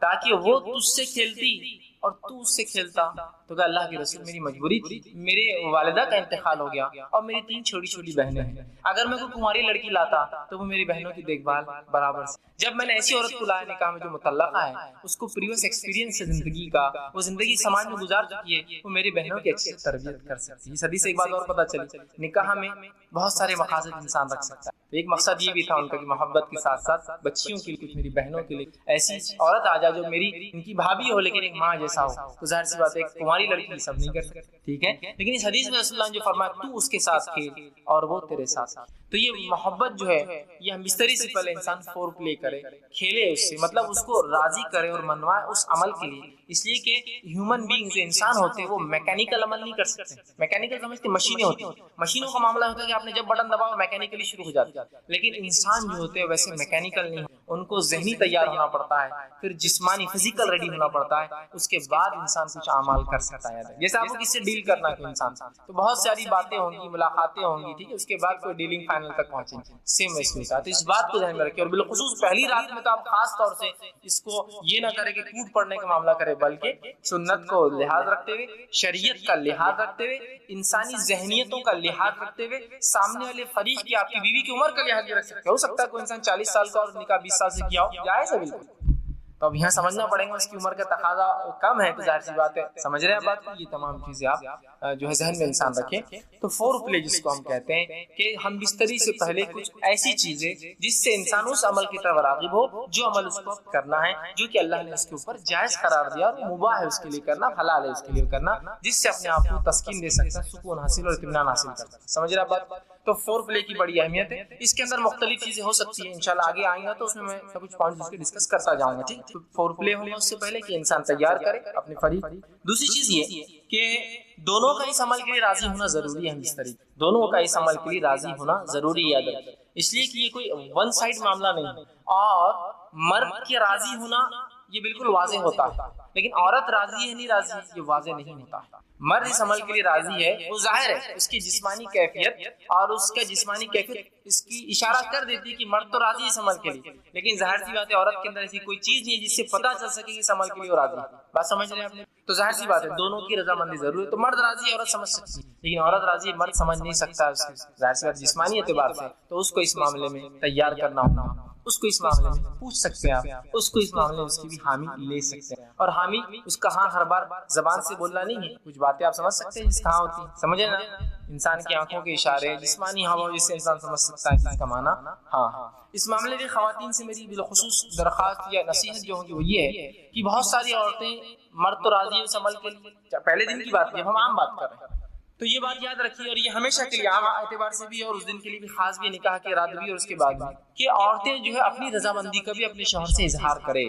تاکہ وہ تجھ سے کھیلتی اور تو اس سے کھیلتا؟ تو کہ اللہ کے رسول میری مجبوری تھی، میرے والدہ کا انتقال ہو گیا اور میری 3 چھوٹی چھوٹی بہنیں ہیں، اگر میں کوئی کنواری لڑکی لاتا تو وہ میری بہنوں کی دیکھ بھال برابر سے۔ جب میں نے ایسی عورت کو لایا نکاح میں جو مطلقہ ہے، اس کو پریویس ایکسپیرینس ہے زندگی کا، وہ زندگی سماج میں گزار چکی ہے، وہ میری بہنوں کی اچھی تربیت کر سکتی ہے۔ اس حدیث سے ایک بات اور پتہ چلی، نکاح میں بہت سارے مقاصد انسان رکھ سکتا ہے۔ ایک مقصد یہ بھی تھا ان کا کہ محبت کے ساتھ ساتھ بچیوں کے لیے، کچھ میری بہنوں کے لیے ایسی عورت آ جائے جو میری ان کی بھابھی ہو لیکن ایک ماں جیسا ہو، تو ظاہر سی بات ہے ایک کنواری لڑکی سب نہیں کر سکتی، ٹھیک ہے؟ لیکن اس حدیث میں رسول اللہ نے جو فرمایا تو اس کے ساتھ کھیل اور وہ تیرے ساتھ، تو یہ محبت جو ہے یہ ہم بستری سے پہلے انسان فور پلے کرے، کھیلے اس سے، مطلب اس کو راضی کرے اور منوائے اس عمل کے لیے، اس لیے کہ ہیومن بینگ جو انسان ہوتے ہیں وہ میکینیکل عمل نہیں کر سکتے۔ میکینیکل سمجھتے مشینیں ہوتی ہیں، مشینوں کا معاملہ ہوتا ہے کہ آپ نے جب بٹن دباؤ میکینیکلی شروع ہو جاتی ہے، لیکن انسان جو ہوتے ہیں ویسے میکینیکل نہیں، ان کو ذہنی تیار ہونا پڑتا ہے، پھر جسمانی فزیکل ریڈی ہونا پڑتا ہے، اس کے بعد انسان کچھ اعمال کر سکتا ہے۔ جیسے آپ کو کس سے ڈیل کرنا ہے انسان، تو بہت ساری باتیں ہوں گی، ملاقاتیں ہوں گی، ٹھیک ہے، اس کے بعد کوئی ڈیلنگ فائنل تک پہنچیں گے، سیم ویسے ہوتا ہے۔ تو اس بات کو ذہن میں رکھیں، اور بالخصوص پہلی رات میں تو آپ خاص طور سے اس کو یہ نہ کرے کہ ٹوٹ پڑنے کا معاملہ کرے، بلکہ سنت کو لحاظ رکھتے ہوئے، شریعت کا لحاظ رکھتے ہوئے، انسانی ذہنیتوں کا لحاظ رکھتے ہوئے، سامنے والے فریق کی، آپ کی بیوی کی عمر کا لحاظ بھی رکھ سکتے ہیں۔ ہو سکتا ہے کوئی انسان 40 سال کا اور نکاح 20 سال سے کیا ہو، جائز ہے بالکل، تو اب یہاں سمجھنا پڑے گا اس کی عمر کا تقاضا کم ہے، تو ظاہر سی بات ہے، سمجھ رہے ہیں بات کو، یہ تمام چیزیں آپ جو ہے ذہن میں انسان رکھیں۔ تو فور پلے جس کو ہم کہتے ہیں کہ ہم بستری سے پہلے کچھ ایسی چیزیں جس سے انسان اس عمل کی طرف راغب ہو جو عمل اس کو کرنا ہے، جو کہ اللہ نے اس کے اوپر جائز قرار دیا اور مباح ہے اس کے لیے کرنا، حلال ہے اس کے لیے کرنا، جس سے اپنے آپ کو تسکین دے سکتا ہے، سکون حاصل اور اطمینان حاصل کر سکتا ہے۔ سمجھ رہے ہیں بات؟ تو فور پلے کی بڑی اہمیت ہے، اس کے اندر مختلف چیزیں ہو سکتی ہیں، انشاءاللہ آگے آئیں گا تو اس میں کچھ پوائنٹس کے ڈسکس کرتا جاؤں گا، ٹھیک؟ فور پلے ہونے اس سے پہلے کہ انسان تیار کرے اپنے فریق۔ دوسری چیز یہ کہ دونوں کا اس عمل کے لیے راضی ہونا ضروری ہے، اس طریقے دونوں کا اس عمل کے لیے راضی ہونا ضروری ہے، اس لیے کہ یہ کوئی ون سائڈ معاملہ نہیں ہے، اور مرد کے راضی ہونا یہ بالکل واضح ہوتا ہے، لیکن عورت راضی ہے نہیں راضی ہے یہ واضح نہیں ہوتا ہے۔ مرد اس عمل کے لیے راضی ہے، وہ ظاہر ہے اس کی جسمانی کیفیت اور اس کا جسمانی کیفیت اس کی اشارہ کر دیتی ہے کہ مرد تو راضی ہے اس عمل کے لیے، لیکن ظاہر سی بات ہے عورت کے اندر ایسی کوئی چیز نہیں ہے جس سے پتہ چل سکے کہ اس عمل کے لیے وہ راضی ہے۔ بات سمجھ رہے ہیں آپ نے؟ تو ظاہر سی بات ہے دونوں کی رضامندی ضروری ہے، تو مرد راضی ہے عورت سمجھ سکتی ہے، لیکن عورت راضی ہے مرد سمجھ نہیں سکتا، اس کی ظاہر سی بات جسمانی اعتبار سے، تو اس کو اس معاملے میں تیار کرنا ہوگا، اس کو اس معاملے میں پوچھ سکتے ہیں آپ، اس کو اس معاملے میں اس کی بھی حامی لے سکتے ہیں، اور حامی اس کا ہاں ہر بار زبان سے بولنا نہیں ہے، کچھ باتیں آپ سمجھ سکتے ہیں جس کہاں ہوتی ہیں، سمجھے نا، انسان کی آنکھوں کے اشارے، جسمانی ہوا جس سے انسان سمجھ سکتا ہے کہ اس کا معنی ہاں۔ اس معاملے میں خواتین سے میری بالخصوص درخواست یا نصیحت جو ہوگی وہ یہ ہے کہ بہت ساری عورتیں، مرد تو راضی ہے اس عمل کے لیے، پہلے دن کی بات ہے، ہم عام بات کر رہے ہیں، تو یہ بات یاد رکھیے، اور یہ ہمیشہ کے لیے عام اعتبار سے بھی اور اس دن کے لیے بھی خاص بھی، نکاح کے رات بھی اور اس کے بعد بھی، کہ عورتیں جو ہے اپنی رضامندی کا بھی اپنے شوہر سے اظہار کرے۔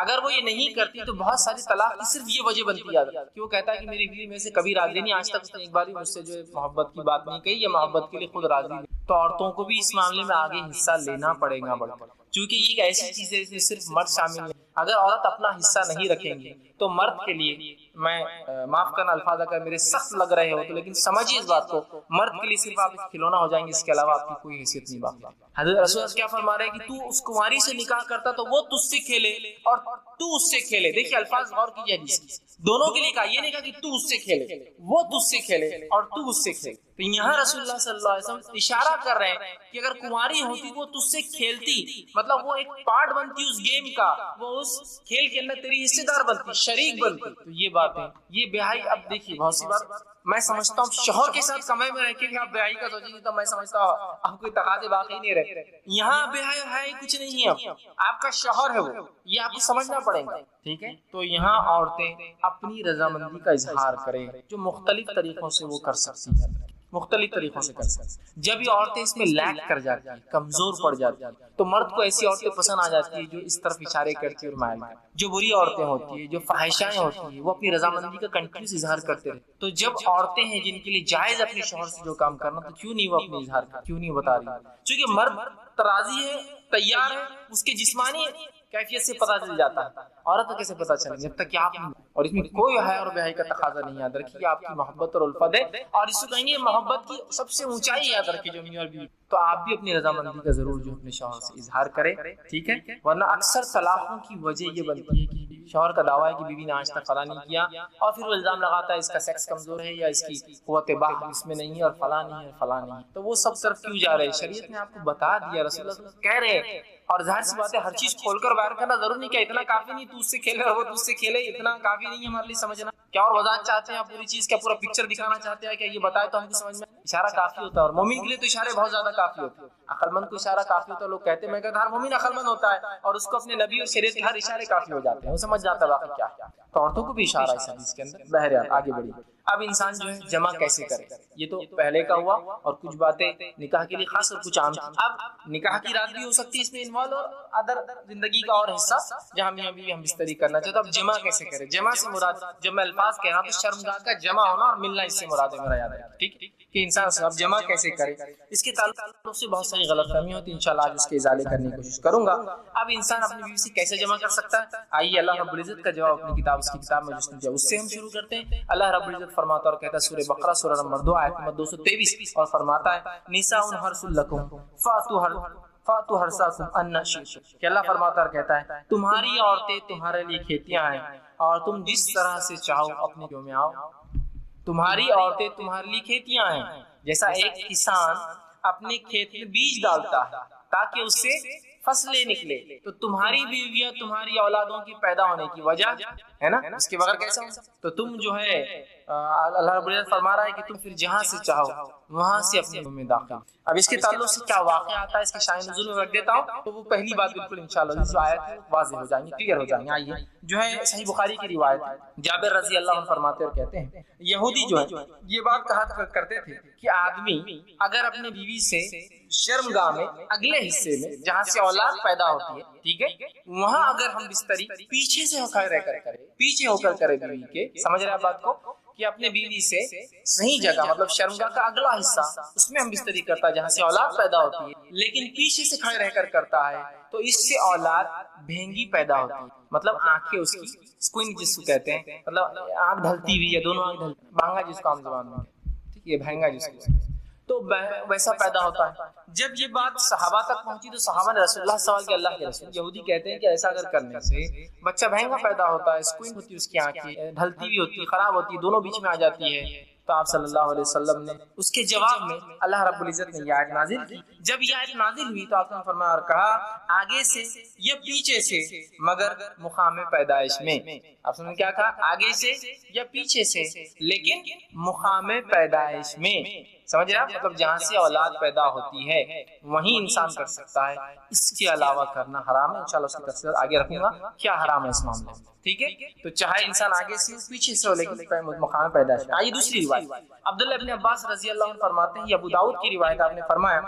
اگر وہ یہ نہیں کرتی تو بہت ساری طلاق کی صرف یہ وجہ بنتی ہے کہ وہ کہتا ہے کہ میری بیوی میں سے کبھی راضی نہیں، آج تک اس نے ایک بار بھی مجھ سے جو محبت کی بات نہیں کہی یا محبت کے لیے خود راضی نہیں۔ تو عورتوں کو بھی اس معاملے میں آگے حصہ لینا پڑے گا بڑھ کر، چونکہ یہ ایک ایسی چیز ہے جس میں صرف مرد شامل ہے۔ اگر عورت اپنا حصہ نہیں رکھیں گی تو مرد کے لیے، میں معاف کرنا الفاظ اگر میرے سخت لگ رہے ہو تو، لیکن سمجھیے اس بات کو، مرد کے لیے صرف آپ کھلونا ہو جائیں گے، اس کے علاوہ آپ کی کوئی حیثیت نہیں باقی۔ حضرت رسول کیا فرما رہے ہیں کہ تو اس کنواری سے نکاح کرتا تو وہ تجھ سے کھیلے اور تو اس سے کھیلے۔ دیکھیے الفاظ غور کیجیے، حدیث دونوں کے لیے کہا، یہ نہیں کہا کہ تو اس سے کھیلے، وہ تجھ سے کھیلے اور تو اس سے کھیلے۔ تو یہاں رسول اللہ صلی اللہ علیہ وسلم اشارہ کر رہے ہیں کہ اگر کنواری ہوتی وہ تجھ سے کھیلتی، مطلب وہ ایک پارٹ بنتی اس گیم کا، وہ اس کھیل کے اندر تیری حصے دار بنتی، شریک بنتی۔ تو یہ بات ہے، یہ بیاہی، اب دیکھیے بہت سی بات میں سمجھتا ہوں شوہر کے ساتھ کمرے میں رہ کے بھی آپ بیاہی کا سوچیں گے تو میں سمجھتا ہوں اب کوئی تقاضے باقی نہیں رہے۔ یہاں بیاہی ہے کچھ نہیں ہے، اب آپ کا شوہر ہے وہ، یہ آپ کو سمجھنا پڑے گا، ٹھیک ہے؟ تو یہاں عورتیں اپنی رضامندی کا اظہار کریں جو مختلف طریقوں سے وہ کر سکتی ہیں۔ مختلف طریقوں سے کر سکتے. جب یہ عورتیں اس میں لیک کر جاتی ہیں، کمزور پڑ جاتی ہیں، تو مرد کو ایسی عورتیں پسند آ جاتی ہیں جو اس طرف اشارے کرتی ہیں اور مائل کرتی ہیں. جو بری عورتیں ہوتی ہیں، جو فحشائیں ہوتی ہیں، وہ اپنی رضامندی کا کنٹینیوس اظہار کرتے رہتے. تو جب عورتیں ہیں جن کے لیے جائز اپنے شوہر سے جو کام کرنا، تو کیوں نہیں وہ اپنے اظہار کر، کیوں نہیں بتا رہی؟ چونکہ مرد راضی ہے، تیار ہے، اس کے جسمانی کیفیت سے پتہ چل جاتا ہے. عورت کو کیسے پتہ چلے جب تک کہ آپ، اور اس میں کوئی حیا اور بے حیائی کا تقاضا نہیں. یاد رکھیے آپ کی محبت اور الفت ہے، اور اس کو کہیں گے محبت کی سب سے اونچائی. یاد رکھیے جو میاں اور بیوی، تو آپ بھی اپنی رضامندی کا ضرور جو اپنے شوہر سے اظہار کریں، ٹھیک ہے. ورنہ اکثر طلاقوں کی وجہ یہ بنتی ہے کہ شوہر کا دعویٰ ہے کہ بیوی نے آج تک فلاں نہیں کیا، اور پھر وہ الزام لگاتا ہے اس کا سیکس کمزور ہے، یا اس کی قوت باہ اس میں نہیں ہے، اور فلاں نہیں ہے، فلاں نہیں ہے. تو وہ سب طرف کیوں جا رہے ہیں؟ شریعت نے آپ کو بتا دیا، رسول اللہ صلی اللہ علیہ وسلم کہہ رہے ہیں. اور ظاہر سی بات ہے ہر چیز کھول کر باہر کرنا ضروری نہیں، کہ اتنا کافی نہیں تو اس سے کھیلے اور وہ تو اس سے کھیلے، اتنا کافی نہیں ہے ہمارے لیے سمجھنا. کیا اور وضاحت چاہتے ہیں آپ پوری چیز؟ کیا پورا پکچر دکھانا چاہتے ہیں؟ کیا یہ بتائے تو ہم کو سمجھ میں اشارہ کافی ہوتا ہے. اور مومن کے لیے تو اشارے بہت زیادہ کافی ہوتے ہیں. عقل مند کو اشارہ کافی ہوتا ہے. لوگ کہتے ہیں میں کہتا ہر مومن عقل مند ہوتا ہے، اور اس کو اپنے نبی اور شریعت کے ہر اشارے کافی ہو جاتے ہیں، وہ سمجھ جاتا ہے واقعی کیا ہے. تو عورتوں کو بھی اشارہ ہے اس حدیث کے اندر. بہرحال آگے بڑھیے. اب انسان جو ہے جمع کیسے کرے، یہ تو پہلے کا ہوا، اور کچھ باتیں نکاح کے لیے خاص اور کچھ عام. اب نکاح کی رات بھی ہو سکتی ہے اس میں انوالو، اور ادر زندگی کا اور حصہ جہاں میاں بیوی ہم بستری کرنا چاہتے ہیں. اب جمع کیسے کرے؟ جمع سے مراد، جب میں الفاظ کہہ رہا ہوں تو شرمگاہ کا جمع ہونا اور ملنا اس سے مراد ہے، میرا یاد ہے. ٹھیک کہ انسان سے اب جمع کیسے کرے، اس کے تعلق سے بہت ساری غلط فہمی ہوتی ہے. انشاءاللہ آج اس کے ازالے کرنے کی کوشش کروں گا. اب انسان اپنی بیوی سے کیسے جمع کر سکتا ہے؟ آئیے اللہ رب العزت کا جواب اپنی کتاب، اس کی کتاب میں جس نے دیا اس سے ہم شروع کرتے ہیں. اللہ رب العزت فرماتا اور کہتا ہے سورہ بقرہ سورہ نمبر 2 آیت نمبر 223، اور فرماتا ہے نساء حرث لکم فاتوا حرثکم ان شئتم. کہ اللہ فرماتا اور کہتا ہے تمہاری عورتیں تمہارے لیے کھیتیاں ہیں، اور تم جس طرح سے چاہو اپنے کھیتوں میں آؤ. تمہاری عورتیں تمہارے لیے کھیتیاں ہیں، جیسا ایک کسان اپنے کھیت میں بیج ڈالتا ہے تاکہ اس سے فصلیں نکلے، تو تمہاری بیویاں تمہاری اولادوں کی پیدا ہونے کی وجہ ہے نا. اس کے بغیر کیسا ہو؟ تو تم جو ہے اللہ رب العزت فرما رہا ہے کہ تم پھر جہاں سے چاہو وہاں سے اپنے میں داخل. اب اس کے تعلق سے کیا واقعہ آتا ہے، اس کے شائن نزول میں رکھ دیتا ہوں. تو وہ پہلی بات بالکل انشاءاللہ جو آیت ہے واضح ہو جائیں گی، کلیئر ہو جائیں گے. آئیے جو ہے صحیح بخاری کی روایت ہے، جابر رضی اللہ عنہ فرماتے اور کہتے ہیں یہودی جو ہے یہ بات کہا کرتے تھے کہ آدمی اگر اپنے بیوی سے شرمگاہ میں اگلے حصے میں جہاں سے اولاد پیدا ہوتی ہے، ٹھیک ہے، وہاں اگر ہم بستری پیچھے سے ہو کر کرے، پیچھے ہو کر کرے بیوی کے، سمجھ رہے آپ بات کو، کہ اپنے بیوی سے صحیح جگہ مطلب شرمگاہ کا اگلا حصہ اس میں ہم بستری کرتا ہے جہاں سے اولاد پیدا ہوتی ہے، لیکن پیچھے سے کھڑے رہ کر کرتا ہے، تو اس سے اولاد بھینگی پیدا ہوتی ہے. مطلب آنکھیں اس کی اسکوئن جس کو کہتے ہیں، مطلب آنکھ ڈھلتی ہوئی یا دونوں آنکھ ڈھلتی، بھانگا جس کو عام زبان میں، ٹھیک ہے، بھینگا جس کو، تو ویسا پیدا ہوتا ہے. جب یہ بات صحابہ تک پہنچی تو صحابہ نے رسول اللہ سوال کیا، اللہ کے رسول، یہودی کہتے ہیں کہ ایسا اگر کرنے سے بچہ بھینگا پیدا ہوتا ہے، اسکوئن ہوتی ہے اس کی آنکھیں، ڈھلتی بھی ہوتی ہے، خراب ہوتی ہے، دونوں بیچ میں آ جاتی ہے. تو آپ صلی اللہ علیہ وسلم نے اس کے جواب میں اللہ رب العزت نے یہ آیت نازل کی. جب یہ آیت نازل ہوئی تو آپ نے فرمایا اور کہا آگے سے یا پیچھے سے مگر مقام پیدائش میں. آپ نے کیا کہا؟ آگے سے یا پیچھے سے لیکن مقام پیدائش میں. سمجھ رہے ہیں؟ مطلب جہاں سے اولاد پیدا ہوتی ہے وہیں انسان کر سکتا ہے، اس کے علاوہ کرنا حرام ہے. انشاءاللہ اس کی تفصیل آگے رکھوں گا کیا حرام ہے اس معاملے میں، ٹھیک ہے. تو چاہے انسان آگے سے پیچھے سے ہو لیکن مقام پیدائش میں. آئیے دوسری روایت، عبداللہ ابن عباس رضی اللہ عنہ فرماتے ہیں، یہ ابو داؤد کی روایت، آپ نے فرمایا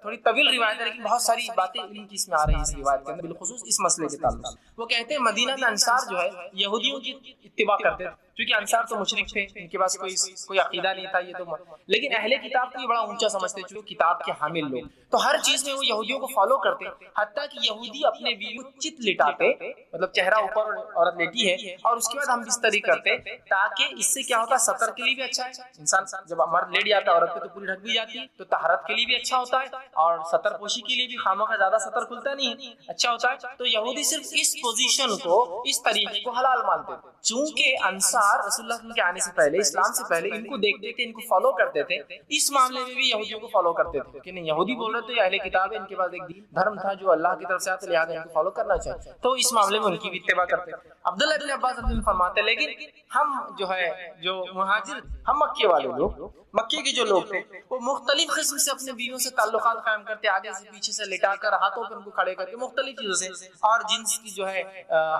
تھوڑی طویل روایت ہے لیکن بہت ساری باتیں علم کی اس میں آ رہی ہیں اس روایت کے اندر، بالخصوص اس مسئلے کے تعلق. وہ کہتے ہیں مدینہ میں انصار جو ہے یہودیوں کی اتباع کرتے تھے، کیونکہ انصار تو مشرک تھے، ان کے پاس کوئی عقیدہ نہیں تھا. یہ تو لیکن اہل کتاب کو یہ بڑا اونچا سمجھتے جو کتاب کے حامل لوگ، تو ہر چیز میں وہ یہودیوں کو فالو کرتے، حتیٰ کہ یہودی اپنے بیوی کو چت لٹاتے، مطلب چہرہ اوپر عورت لیٹی ہے اور اس کے بعد ہم بستری کرتے، تاکہ اس سے کیا ہوتا، سطر کے لیے بھی اچھا ہے. انسان جب مرد لیٹ جاتا ہے عورت پہ تو پوری ڈھک بھی جاتی ہے، تو طہارت کے لیے بھی اچھا ہوتا ہے، اور سطر پوشی کے لیے بھی خاموں کا زیادہ سطر کھلتا نہیں ہے، اچھا ہوتا ہے. تو یہودی صرف اس پوزیشن کو، اس طریقے کو حلال مانتے تھے. چونکہ انصار رسول اللہ کے آنے سے پہلے، اسلام سے پہلے ان کو دیکھتے تھے، ان کو فالو کرتے تھے، اس معاملے میں بھی یہودیوں کو فالو کرتے تھے کہ نہیں یہودی بول رہے تھے، اہل کتاب ہے، ان کے پاس ایک دھرم تھا جو اللہ کی طرف سے آتا، لہٰذا ان کو فالو کرنا چاہیے، تو اس معاملے میں ان کی بھی اتباع کرتے. عبداللہ ابن عباس فرماتے لیکن ہم جو ہے جو مہاجر، ہم مکے والے لوگ، مکے کے جو لوگ تھے، وہ مختلف قسم سے اپنے بیویوں سے تعلقات قائم کرتے، آگے سے پیچھے سے لٹا کر، ہاتھوں پہ ان کو کھڑے کر کے، مختلف چیزوں سے، اور جنس کی جو ہے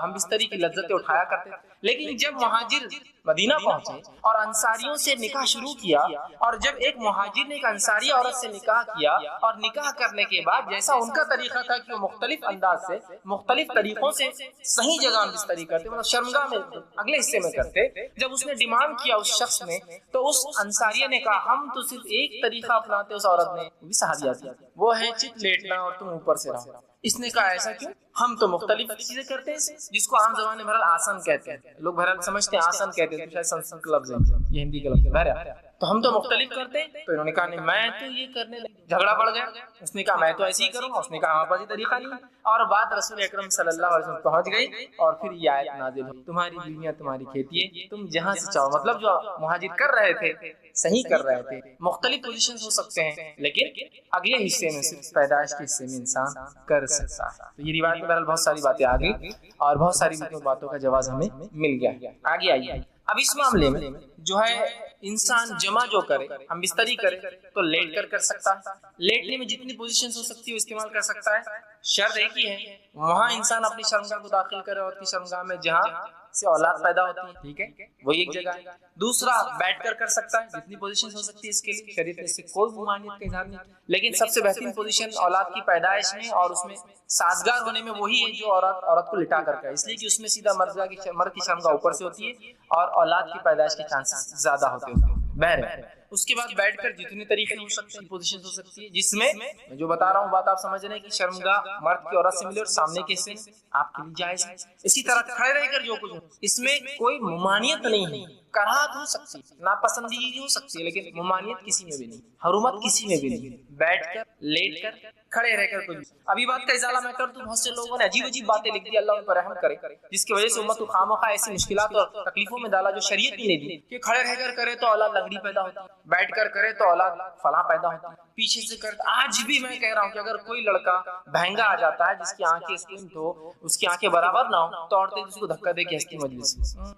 ہم بستری کی لذتیں اٹھایا کرتے. لیکن جب مہاجر مدینہ پہنچے اور انصاریوں سے نکاح شروع کیا، اور جب ایک مہاجر نے ایک انصاری عورت سے نکاح کیا اور نکاح کرنے کے بعد جیسا ان کا طریقہ تھا کہ وہ مختلف انداز سے مختلف طریقوں سے صحیح جگہ میں بستری کرتے، مطلب شرمگاہ میں اگلے حصے میں کرتے، جب اس نے ڈیمانڈ کیا اس شخص نے تو اس انصاریہ نے کہا ہم تو صرف ایک طریقہ اپناتے، اس عورت نے بھی صحابیہ تھی، وہ ہے چت لیٹنا اور تم اوپر سے رہو۔ اس نے کہا ایسا کیوں؟ ہم تو مختلف چیزیں کرتے ہیں جس کو عام زبان میں بہرحال آسن کہتے ہیں، لوگ بہرحال سمجھتے ہیں آسن کہتے ہیں تو شاید سنسکرت لفظ ہے، یہ ہندی کا لفظ ہے، بہرحال تو ہم تو مختلف کرتے ہیں۔ تو انہوں نے کہا نہیں میں تو یہ کرنے لگا، جھگڑا بڑھ گیا، اس نے کہا میں تو ایسے ہی کروں گا، اس نے کہا ہمارے پاس یہ طریقہ نہیں، اور بات رسول اکرم صلی اللہ علیہ وسلم پہنچ گئی اور پھر یہ آیت نازل ہوئی تمہاری بیویاں تمہاری کھیتی ہے، تم جہاں سے چاہو، مطلب جو مہاجر کر رہے تھے صحیح کر رہے تھے، مختلف پوزیشنز ہو سکتے ہیں لیکن اگلے حصے میں صرف پیدائش کے حصے میں انسان کر سکتا ہے۔ تو یہ روایت میں بہرحال بہت ساری باتیں آ گئی اور بہت ساری باتوں کا جواز ہمیں مل گیا۔ آگے آئیے، اب اس معاملے میں جو ہے انسان جمع جو کرے، ہم بستری کرے تو لیٹ کر سکتا ہے، لیٹنے میں جتنی پوزیشنز ہو سکتی ہے وہ استعمال کر سکتا ہے، شرط ایک ہی ہے وہاں انسان اپنی شرمگاہ کو داخل کرے، اور کی شرمگاہ میں جہاں سے اولاد پیدا ہوتی ہے، ٹھیک ہے وہی ایک جگہ ہے۔ دوسرا بیٹھ کر سکتا ہے، جتنی پوزیشن ہو سکتی ہے اس کے لیے شریعت نے اس سے کوئی ممانعت کا اظہار نہیں، لیکن سب سے بہترین پوزیشن اولاد کی پیدائش میں اور اس میں سازگار ہونے میں وہی ہے جو عورت کو لٹا کر ہے، اس لیے کہ اس میں سیدھا مرد کی شرمگاہ اوپر سے ہوتی ہے اور اولاد کی پیدائش کے چانسز زیادہ ہوتے ہیں۔ بہرحال اس کے بعد بیٹھ کر جتنے طریقے ہو سکتے ہیں، پوزیشن ہو سکتی ہے، جس میں جو بتا رہا ہوں بات آپ سمجھ رہے ہیں کہ شرمگاہ مرد کی عورت سے ملے اور سامنے کے حصے آپ کے لیے جائز ہے۔ اسی طرح کھڑے رہ کر جو کچھ ہو، اس میں کوئی ممانعت نہیں ہے، کراہت ہو سکتی ہے، ناپسندیدگی ہو سکتی ہے، لیکن ممانعت کسی میں بھی نہیں، حرمت کسی میں بھی نہیں، بیٹھ کر لیٹ کر کھڑے رہ کر کچھ۔ ابھی بات کا ازالہ میں کر دوں، بہت سے لوگوں نے عجیب عجیب باتیں لکھ دی، اللہ ان پر رحم کرے، جس کی وجہ سے امت کو خامخواہ ایسی مشکلات اور تکلیفوں میں ڈالا جو شریعت ہی نے دی، کہ کھڑے رہ کر کرے تو اولاد لنگڑی پیدا ہوتی ہے، بیٹھ کر کرے تو اولاد فلاں پیدا ہوتی ہے، پیچھے سے کرے۔ آج بھی میں کہہ رہا ہوں کہ اگر کوئی لڑکا بہنگا آ جاتا ہے جس کی آنکھیں اسکلنٹ ہو، اس کی آنکھیں برابر نہ ہو، تو عورتیں اس کو دھکا دے کے ہنستی مجلس میں،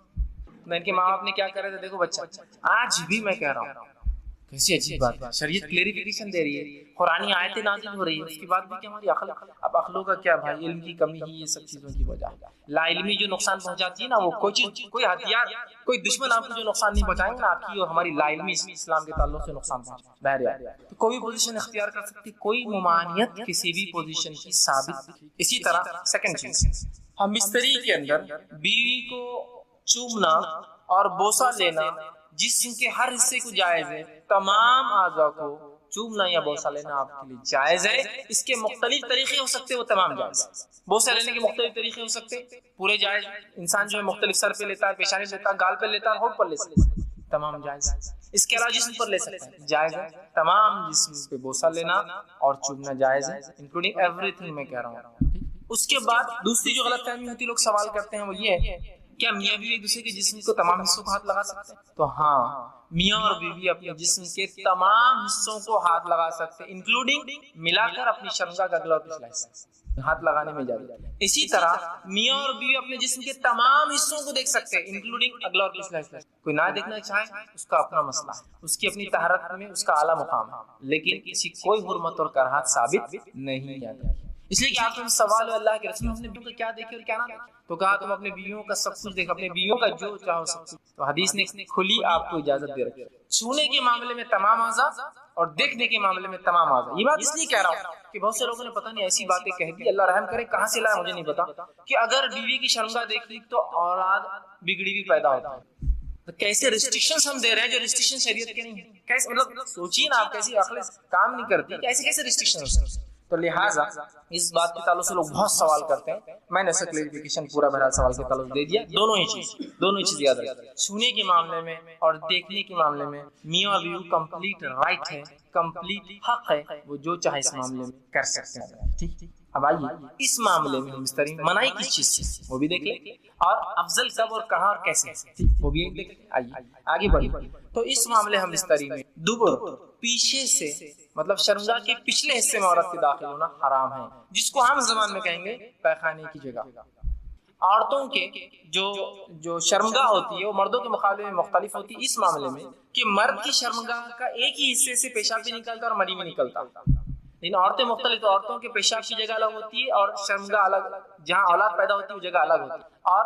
ان کے ماں باپ نے کیا کرے تھے دیکھو بچہ۔ آج بھی میں کہہ رہا ہوں کیسی عجیب بات ہے، شریعت کلیریفیکیشن دے رہی ہے، قرآنی آیتیں نازل ہو رہی ہے، اس کے بعد بھی کہ ہماری عقل، اب عقلوں کا کیا بھائی، علم کی کمی ہی یہ سب چیزوں کی وجہ ہے۔ لا علمی جو نقصان پہنچاتی ہے نا، وہ کوئی چیز، کوئی ہتھیار، کوئی دشمن آپ کو جو نقصان نہیں پہنچائیں گے نا، آپ کی اور ہماری لا علمی اسلام کے تعلق سے نقصان پہنچائے۔ بہرحال تو کوئی بھی پوزیشن اختیار کر سکتی، کوئی ممانعت کسی بھی پوزیشن کی ثابت۔ اسی طرح سیکنڈ چیز، ہم بستری کے اندر بیوی کو چومنا اور بوسہ لینا جسم کے ہر حصے کو جائز ہے، تمام اعضاء کو چومنا یا بوسہ لینا آپ کے لیے جائز ہے۔ اس کے مختلف طریقے ہو سکتے، وہ تمام جائز۔ بوسہ لینے کے مختلف طریقے ہو سکتے، پورے جائز، انسان جو ہے مختلف سر پہ لیتا ہے، پیشانی لیتا ہے، گال پہ لیتا ہے، ہونٹ پر لے سکتا ہے، تمام جائز۔ اس کے علاوہ جسم پر لے سکتا ہے، جائز ہے، تمام جسم پہ بوسہ لینا اور چومنا جائز ہے، انکلوڈنگ ایوری تھنگ میں کہہ رہا ہوں۔ اس کے بعد دوسری جو غلط فہمی ہوتی ہے، لوگ سوال کرتے ہیں وہ یہ ہے کیا میاں بیوی ایک دوسرے کے جسم کو تمام حصوں کو ہاتھ لگا سکتے ہیں؟ تو ہاں، میاں اور بیوی اپنے جسم کے تمام حصوں کو ہاتھ لگا سکتے ہیں، انکلوڈنگ ملا کر اپنی شرمگاہ کا اگلا اور پچھلا حصہ ہاتھ لگانے میں اجازت ہے۔ اسی طرح میاں اور بیوی اپنے جسم کے تمام حصوں کو دیکھ سکتے ہیں، انکلوڈنگ اگلا اور پچھلا حصہ۔ کوئی نہ دیکھنا چاہے اس کا اپنا مسئلہ ہے، اس کی اپنی طہارت میں اس کا اعلیٰ مقام ہے، لیکن کسی کوئی حرمت اور کراہت ثابت نہیں ہے۔ اس لیے کہ آپ سے سوال ہے اللہ کے رسول ہم نے بیویوں کا کیا دیکھے اور کیا نہ دیکھے، تو کہا تم اپنے بیویوں کا سب کچھ دیکھ، اپنے بیویوں کا جو چاہو سب کچھ۔ تو حدیث نے کھلی آپ کو اجازت دے رکھی، چھونے کے معاملے میں تمام اعضاء اور دیکھنے کے معاملے میں تمام اعضاء۔ یہ بات اس لیے کہہ رہا ہوں کہ بہت سے لوگوں نے پتہ نہیں ایسی باتیں کہہ دی، اللہ رحم کرے، کہاں سے لایا مجھے نہیں پتا، کہ اگر بیوی کی شرمگاہ دیکھ لی تو اولاد بگڑی بھی پیدا ہوتا ہے۔ تو کیسے ریسٹرکشنز ہم دے رہے ہیں جو ریسٹرکشن شریعت کے نہیں ہیں، کیسے، مطلب سوچیے نا آپ، کیسی عقل کام نہیں کرتی، کیسے ریسٹرکشن۔ تو لہٰذا اس بات کے تعلق سے لوگ بہت سوال کرتے ہیں، میں نے اس کا کلیریفیکیشن پورا بہرحال سوال کے تعلق دے دیا۔ دونوں ہی چیز یاد رکھیں، چھونے کے معاملے میں اور دیکھنے کے معاملے میں میاں اور بیوی کمپلیٹ رائٹ ہے، کمپلیٹ حق ہے، وہ جو چاہے اس معاملے میں کر سکتے ہیں۔ ٹھیک، اب آئیے اس معاملے میں ہم اس طرح منائی کس چیز سے وہ بھی دیکھ لیں، اور افضل کب اور کہاں اور کیسے، وہ بھی دیکھ لیں۔ آئیے آگے بڑھیں۔ تو اس معاملے ہم اس طرح میں دبر، پیچھے سے، مطلب شرمگاہ کے پچھلے حصے میں عورت کے داخل ہونا حرام ہے، جس کو عام زبان میں کہیں گے پیخانے کی جگہ۔ عورتوں کے جو شرمگاہ ہوتی ہے وہ مردوں کے مقابلے میں مختلف ہوتی ہے اس معاملے میں کہ مرد کی شرمگاہ کا ایک ہی حصے سے پیشاب بھی نکلتا اور منی بھی نکلتا، لیکن عورتیں مختلف، عورتوں کے پیشاب کی جگہ الگ ہوتی ہے اور شرمگاہ الگ، جہاں اولاد پیدا ہوتی ہے وہ جگہ الگ ہوتی ہے، اور